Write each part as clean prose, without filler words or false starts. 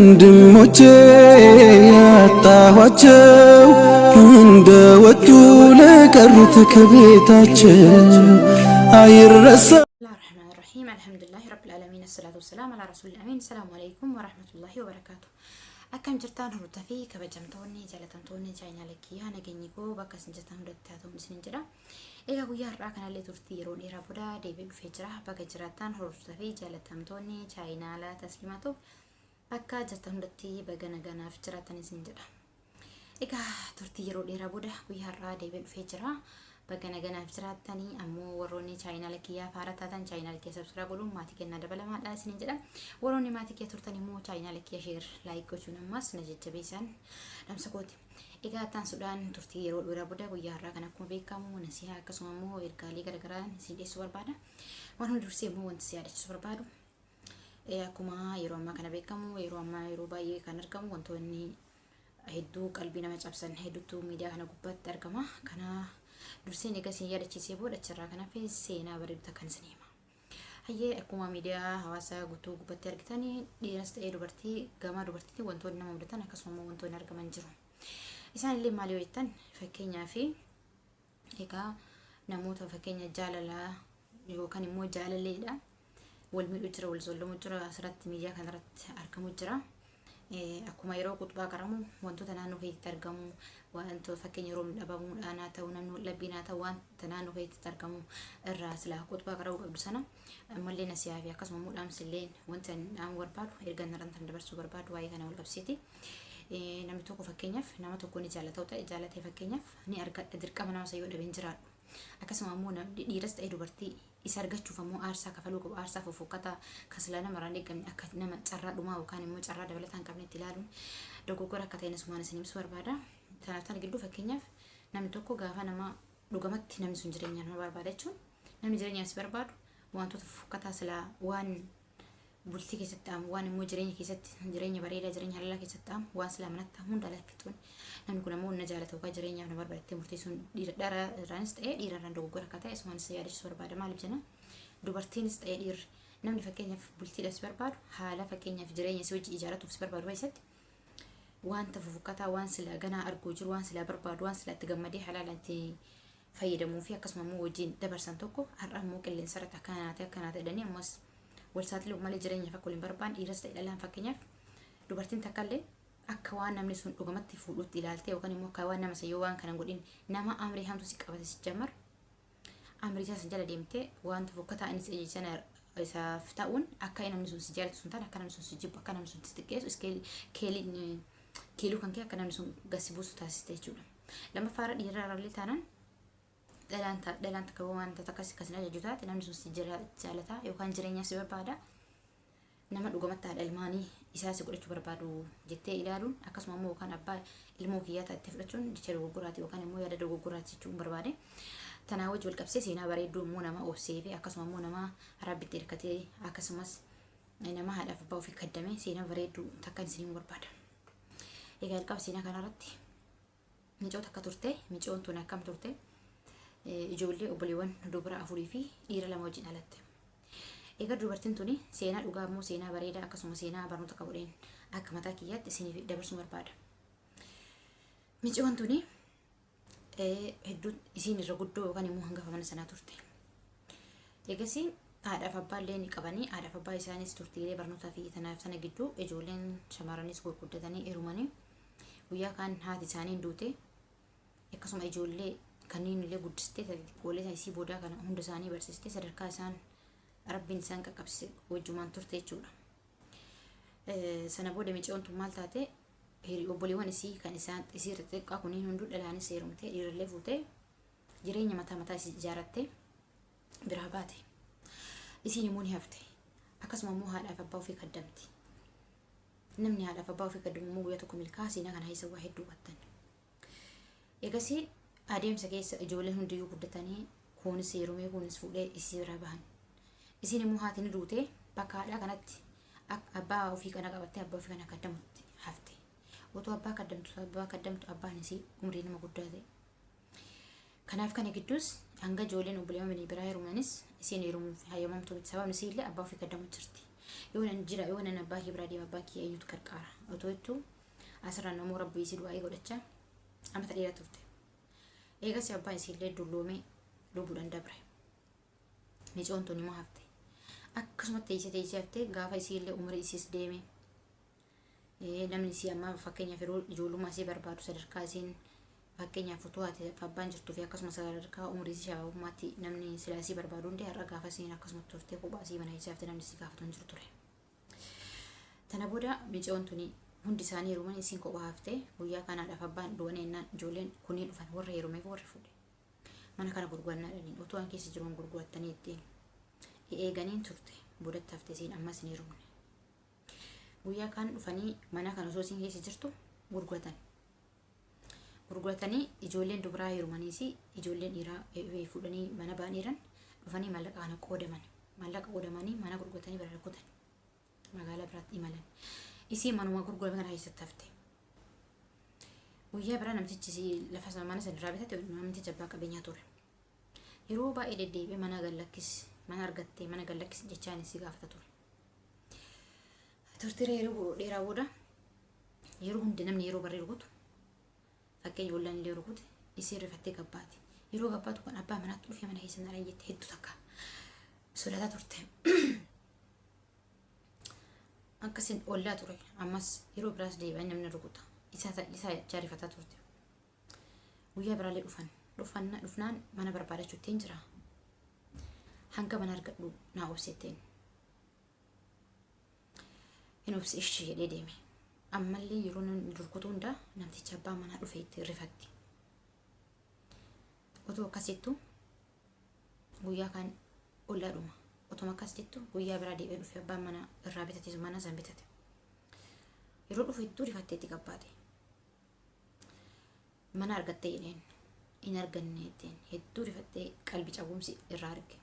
ወንድሞቼ ያጣኋቸው እንደወጡ ለቀሩት ከቤታቸው አይረሳ። الرحمن الرحيم الحمد لله رب العالمين الصلاة والسلام على رسول الأمين السلام عليكم ورحمة الله وبركاته. أكم جرتان هرتا في كبجمتوني جالتمتوني جاينا لكي أنا جنيكو بكس جرتان هرتا توم سنجرا إيجا ويا راكنا اللي ترتيرون إيرا بودا ديبي بفجرة بكا جرتان هرتا في جالتمتوني جاينا لا تسليماتو بكا جرتان هرتي بغانا غانا فجرتان سنجرا إيجا ترتيرون إيرا بودا ويا را ديبي بفجرة bagana ganaaf jiraatanii ammoo warroonni chaayinaa lakkiyaa faara taatan chaayinaa lakkiyaa sabscribe godhuun maatii kennaa dabalamaadha isiniin jedha. Warroonni maatii kee turtan immoo chaayinaa lakkiyaa share like gochuun ammas na jajjabeessan dhamsa kooti. Egaa tan Sudaan turtii yeroo dheeraa booda guyyaa har'aa kan akkuma beekamu nasihaa akkasuma immoo ergaalee garaagaraa isin dhiyeessuu barbaada. Waan hundi dursee immoo wanti si yaadachiisuu barbaadu akkuma yeroo ammaa kana beekamu yeroo baay'ee kan argamu wantoonni hedduu qalbii nama cabsan hedduutu miidiyaa kana gubbaatti argama. Kana durseen egaa isin yaadachiisee booda achirraa kana fi seenaa bareedaa kan isin hima. Hayyee akkuma miidiyaa hawaasaa guutuu gubbatti argitanii dhiiras ta'ee dubartii gama dubartiitti wantoonni nama mudatan akkasuma wantoonni argaman jiru. Isaan illee maal yoo jettan fakkeenyaaf egaa namoota fakkeenya jaalalaa yookaan immoo jaalalleedha wal miidhuu jira wal zollamuu jira asirratti miidiyaa kanarratti argamu jira. Akkuma yeroo qutbaa qaramu wantoota naannoo keetti argamu wantoota fakkeenya yeroo dhabamuudhaan haa ta'u namni labbiin haa ta'u wanta naannoo keetti argamu irraa silaa qutbaa qara'uu qabdu sana ammallee nasihaa fi akkasuma immoo dhaamsillee wanta dhaamuu barbaadu erga narraan tan dabarsuu barbaadu waa'ee kana wal qabsiiti. Namni tokko fakkeenyaaf nama tokko ni jaallatau ta'e jaallatee fakkeenyaaf ni argadha dirqama nama sayyoo dhabeen jiraadhu. Akkasuma immoo dhiiras ta'e dubartii isa argachuuf ammoo aarsaa kafaluu qabu aarsaa fofokkataa kaslaa nama irraan eegamne akka nama carraa dhumaa yookaan immoo carraa dabalataa hin qabnetti ilaaluun dogoggora akka ta'e nasumaan isin ibsuu barbaada. Kanaaf tan gidduu fakkeenyaaf namni tokko gaafa nama dhugamatti namni sun jireenya nama barbaada jechuun namni jireenya si barbaadu wantoota fofokkataa silaa waan bultii keessatti ta'amu waan immoo jireenya keessatti jireenya bareedaa jireenya halaalaa keessatti ta'amu waan silaa manatti ta'amu hunda laffituun namni kun ammoo na jaalata yookaan jireenyaaf na barbaadattee murteessuun dhiira irraanis ta'ee dhiira irraan dogoggora akka ta'e asumaan isa yaadachiisuu barbaada. Maaliif jenna dubartiinis ta'ee dhiirri namni fakkeenyaaf bultiidhaaf si barbaadu haala fakkeenyaaf jireenya si hojii ijaarratuuf si barbaadu keessatti wanta fufukkataa waan silaa ganaa arguu jiru waan silaa barbaadu waan silaa itti gammadee halaalaan itti fayyadamuu fi akkasuma immoo wajjin dabarsan tokko har'a immoo qilleensa irratti akkanaa ta'edhanii ammas wal saaxiluuf malee jireenyaaf akka waliin barbaan dhiiras ta'e dhalaan fakkeenyaaf dubartiin takka illee akka waan namni sun dhugamatti fuudhutti ilaaltee yookaan immoo akka waan nama sayyoo waan kana godhin nama amrii hamtu si qabate si jammar amrii isaa jala deemtee wanta fokkataa inni si ejjana isaaf ta'uun akka namni sun si jaalatu sun ta'an akka namni sun si jibbu akka namni sun si xiqqeessu kiiluu kan kee akka namni sun gasi buusu taasiste jechuudha. Lammaffaa dhiirraa irraallee taanaan dhalaan takka wanta takkas akkasina ajaju taate namni sun si jaalataa yookaan jireenyaa si barbaada. Nama dhugamatti haadha ilmaanii isaa si godhachuu barbaadu jettee ilaaluun akkasuma immoo yookaan abbaa ilmoo kiyyaa taatee fudhachuun jecha dogoggoraati yookaan immoo yaada dogoggoraati jechuun barbaade. Tanaa wajji wal qabsee seenaa bareedduu immoo nama obsee fi akkasuma immoo nama rabbitti hirkatee akkasumas nama haadhaaf abbaa ofii kaddamee seenaa bareedduu takka isin barbaada. Egaa jalqaba seenaa kanarratti micoota akka turte micoon tun akkam turte ijoollee obboleewwan dubara afurii fi dhiira lama wajjin dhalatte. Egaa dubartiin tuni seenaa dhugaa immoo seenaa bareedaa akkasuma seenaa barnoota qabudheen akka mataa kiyyaatti isiniif dabarsuu barbaada. Micoon tuni hedduu isiin irra guddoo yookaan immoo hangafa mana sanaa turte. Egas haadhaaf abbaa illee ni qabanii haadhaaf abbaa isaanis turtiilee barnootaa fi tanaaf sana gidduu ijoolleen shamarranis gurguddatanii heerumanii guyyaa kaan haati isaanii duute akkasuma ijoollee kanneen illee guddistee xixiqqoolee isii boodaa kana hunda isaanii barsiistee sadarkaa isaan rabbiin isaan qaqqabse wajjumaan turte jechuudha. Sana booda micoon tun maal taate obboleewwan isii kan isaan isii xixiqqaa kunniin hunduu dhalaanis heerumtee dhiirallee fuutee jireenya mataa isii ijaarrattee biraa baate. Isiin immoo ni hafte. Akkasuma immoo haadhaaf abbaa ofii kaddamti. Namni haadhaaf abbaa ofii kaddamu immoo guyyaa tokko milkaa'aa seenaa kana keessa waa hedduu hubattan. Egas adeemsa keessa ijoolleen hundiyyuu guddatanii kunis heerumee kunis fuudhee isii biraa bahan. Isiin immoo haati ni duute bakka haadhaa kanatti abbaa ofii kana qabattee abbaa ofii kana kaddamutti hafte. Otoo abbaa kaddamtu abbaan isii umrii nama guddaa ta'e. Kanaaf kana gidduus hanga ijoolleen obboleewwan biraa heerumanis isiin heerumuuf hayyamamtu sababni isii illee abbaa ofii kaddamu jirti. يونا نجرا يونا نباكي برادي مباكي أيو تكركارا أتوتو أسرع نمو ربي يسيد وأي قدتشا أما تليرا تفتي إيغا سيابا يسيد لي دولومي لوبو دندبري ميجون توني ما هفتي akkasuma teessee haftee gaafa isiillee umrii isiis deeme namni isii amma fakkeenyaaf yeroo ijoollummaa isii barbaadu sadarkaa isiin fakkeenyaaf utuu ati abbaan jirtuu fi akkasuma sadarkaa umrii isii shaabummaatti namni silaa isii barbaadu hundi har'a gaafa isiin akkasuma turtee kophaa isii mana isii haftee namni isii gaafatu hin jiru ture. Tana booda micoon tuni hundi isaanii heeruman isiin kophaa haftee guyyaa kanaadhaaf abbaan du'an ennaan ijoolleen kunii dhufan warra heerumeef warri fuudhe mana kana gurgurannaa dhaliin utuu an keessa jiruun gurgurattanii ittiin eeganiin turte boodatti haftee isiin ammas hin heerumne. Guyyaa kaan dhufanii mana kana osoo isiin keessa jirtu gurguratanii ijoolleen dubaraa heerumaniis ijoolleen dhiiraa fuudhanii mana baaniiran dhufanii maallaqa kana qoodamanii mana gurguratanii bira rakkutan magaalaa biraatti imalan. Isii manuma gurgurame kana keessatti hafte. Guyyaa biraa namtichi lafa mana sanirraa bitate namtichi abbaa qabeenyaa ture. Yeroo baay'ee deddeebi'ee mana gallakkis mana argattee mana gallakkis jechaan isii gaafata ture. Turtire yeroo dheeraa booda yeroo hundi namni yeroo barree rukutu fakkeenya wallaan illee rukute isii rifattee gabbaati. Yeroo gabbaatu kan abbaa manaatti dhufee mana keessa naan jette hedduu takka sodataa turte. Akkasiin ollaa ture ammas yeroo biraas deebi'an namni rukuta isaa jechaa rifataa turte. Guyyaa biraallee dhufnaan mana barbaadachuutti hin jira. Hanga mana argadhu naa obsetteen hin obse ishee jedhee deeme. Ammallee yeroo namni rukutu hunda namticha abbaa manaa dhufee itti rifatti. Otoo akkasittu guyyaa kaan ollaadhuma otuma akkas jettu guyyaa biraa deebi'ee dhufee abbaan mana irraa bitate mana san bitate. Yeroo dhufu hedduu rifattee itti gabbaate. Mana argattee jedheen hin arganne jetteen hedduu rifattee qalbii cabumsi irraa arge.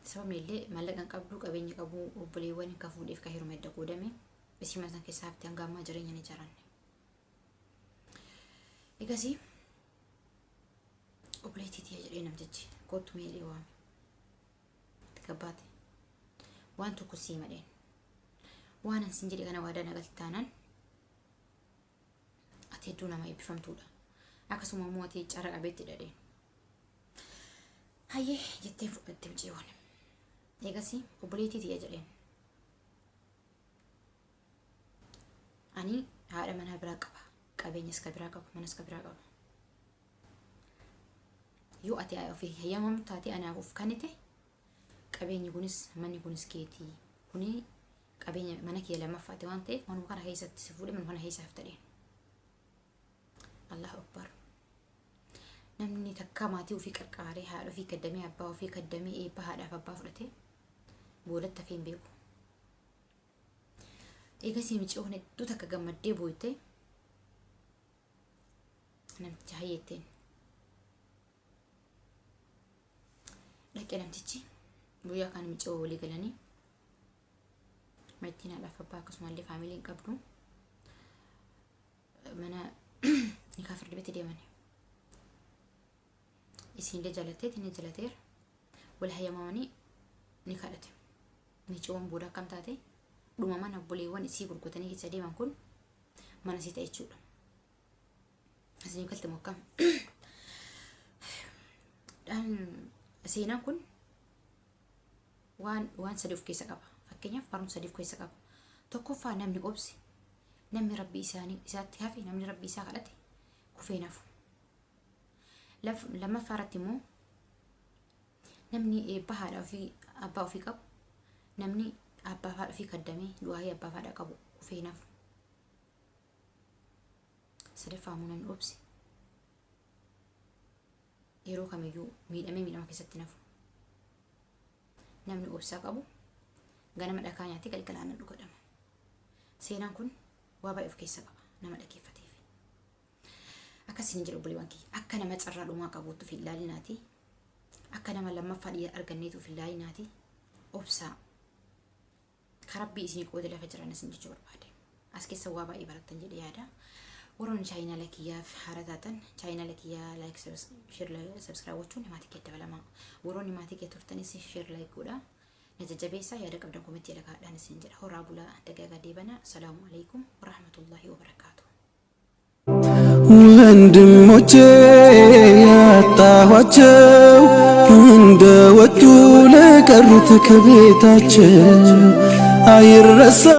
Sababni illee maallaqan qabdu qabeenya qabu obboleewwan akka fuudheef ka heerume edda qoodame isii masan keessaa hafte hanga ammaa jireenya ni jaranne. Egasii obboleettiitii jedhee namtichi kootu meelee waame itti gabbaate waan tokko sii madheen waan ansin jedhe kana waadaa nagaltaanaan ati hedduu nama eebbifamtuudha akkasuma immoo ati cara qabeetti dhadheen hayyee jettee fudhatte miceewwan. Egasii obboleettiitii jedheen ani haadha manaa biraa qaba qabeenyas ka biraa qaba manas ka biraa qaba. Yoo ati ofii hayyamamtu taate anaaf of kannite qabeenyi kunis manni kunis keetii kuni qabeenya mana kee lammaffaate waan ta'eef manuma kana keessatti si fuudhee manuma kana keessa haftadheen. Allahu akbar. Namni takka maatii ofii qarqaaree haadha ofii kaddamee abbaa ofii kaddamee eebba haadhaaf abbaa fudhatee boodatti hafeen beeku. Egasii micoon hedduu takka gammaddee booyte namticha hayyeetteen dhaqee namtichi guyyaa kaan micoo walii galanii maatiin haadhaaf abbaa akkasumallee faamiliin qabdu mana nikaa firdibatti deemanii. Isiinillee jaalattee inni jaalateera wal hayyamamanii ni kadhate. Micoon booda akkam taate dhuma mana obboleewwan isii gurgurtanii keessa deeman kun mana isii ta'e jechuudha. Asiin galte mokkam. Seenaan kun waan sadii of keessa qaba. Fakkeenyaaf barumsa sadii of keessa qaba. Tokkoffaa namni obsi namni rabbii isaatti hafe namni rabbii isaa kadhate kufee nafu. Lammaffaa irratti immoo namni eebba haadha ofii abbaa ofii qabu namni abbaa haadha ofii kaddamee du'aa abbaa haadha qabu kufee nafu. Sadaffaa immoo namni obsi yeroo kamiyyuu miidhama keessatti nafu. Namni obsaa qabu ganama dhakaa nyaatee galgalaan dhugadhama. Seenaan kun waa baay'ee of keessa qaba nama dhaggeeffateef. Akkasiin jedhu obboleewwan kiyya akka nama carraa dhumaa qabuutu fi ilaalinaati akka nama lammaffaa dhiira arganneetu fi ilaalinaati obsaa karabbii isin qoode lafa jiran isin jechuu barbaade. As keessa waa baay'ee barattan jedhee yaada. Warroonni chaayinaala kiyyaaf haara taatan chaayinaala kiyyaa laayik subscribe gochuun maatii kee dabalamaa. Warroonni maatii kee turtanis sheer laayik godhaa. ججبيسا يا رب دكم تيلك دان سنجل هورا بولا دغاغا ديبنا السلام عليكم ورحمة الله وبركاته ወንድሞቼ ያጣኋቸው እንደወጡ ለቀሩት ከቤታቸው አይረሳ